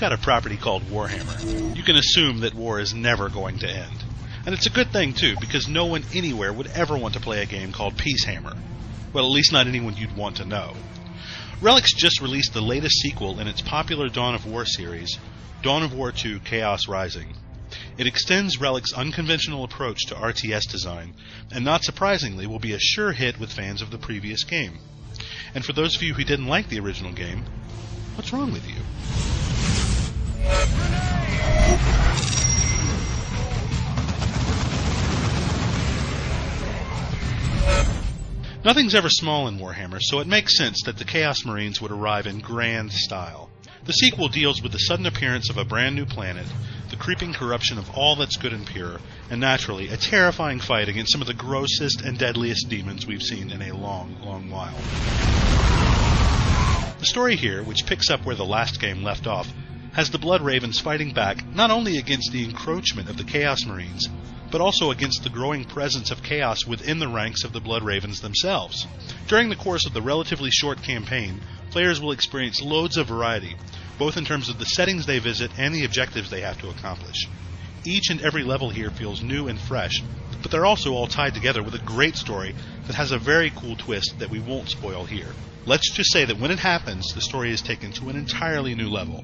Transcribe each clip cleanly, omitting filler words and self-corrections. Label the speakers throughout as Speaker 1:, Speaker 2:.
Speaker 1: got a property called Warhammer, you can assume that war is never going to end. And it's a good thing, too, because no one anywhere would ever want to play a game called Peacehammer. Well, at least not anyone you'd want to know. Relics just released the latest sequel in its popular Dawn of War series, Dawn of War 2 Chaos Rising. It extends Relic's unconventional approach to RTS design, and not surprisingly will be a sure hit with fans of the previous game. And for those of you who didn't like the original game, what's wrong with you? Nothing's ever small in Warhammer, so it makes sense that the Chaos Marines would arrive in grand style. The sequel deals with the sudden appearance of a brand new planet, the creeping corruption of all that's good and pure, and naturally, a terrifying fight against some of the grossest and deadliest demons we've seen in a long, long while. The story here, which picks up where the last game left off, has the Blood Ravens fighting back not only against the encroachment of the Chaos Marines, but also against the growing presence of chaos within the ranks of the Blood Ravens themselves. During the course of the relatively short campaign, players will experience loads of variety, both in terms of the settings they visit and the objectives they have to accomplish. Each and every level here feels new and fresh, but they're also all tied together with a great story that has a very cool twist that we won't spoil here. Let's just say that when it happens, the story is taken to an entirely new level.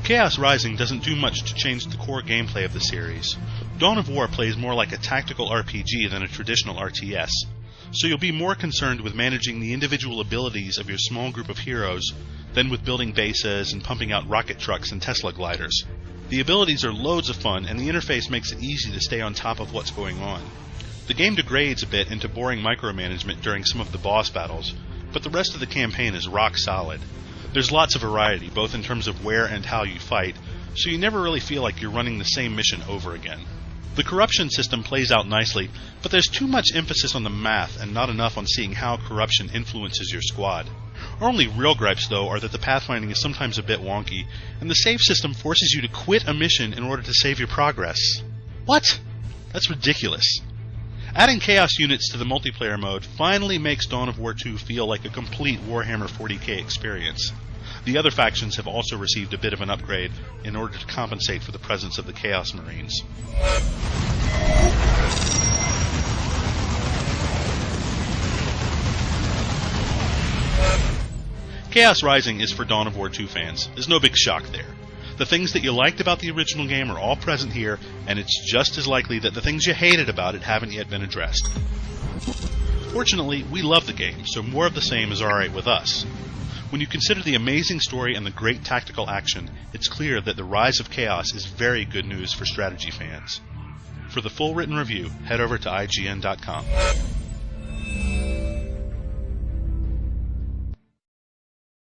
Speaker 1: Chaos Rising doesn't do much to change the core gameplay of the series. Dawn of War plays more like a tactical RPG than a traditional RTS, so you'll be more concerned with managing the individual abilities of your small group of heroes than with building bases and pumping out rocket trucks and Tesla gliders. The abilities are loads of fun, and the interface makes it easy to stay on top of what's going on. The game degrades a bit into boring micromanagement during some of the boss battles, but the rest of the campaign is rock solid. There's lots of variety, both in terms of where and how you fight, so you never really feel like you're running the same mission over again. The corruption system plays out nicely, but there's too much emphasis on the math and not enough on seeing how corruption influences your squad. Our only real gripes, though, are that the pathfinding is sometimes a bit wonky, and the save system forces you to quit a mission in order to save your progress. What? That's ridiculous. Adding Chaos units to the multiplayer mode finally makes Dawn of War 2 feel like a complete Warhammer 40k experience. The other factions have also received a bit of an upgrade in order to compensate for the presence of the Chaos Marines. Chaos Rising is for Dawn of War 2 fans. There's no big shock there. The things that you liked about the original game are all present here, and it's just as likely that the things you hated about it haven't yet been addressed. Fortunately, we love the game, so more of the same is alright with us. When you consider the amazing story and the great tactical action, it's clear that the Rise of Chaos is very good news for strategy fans. For the full written review, head over to IGN.com.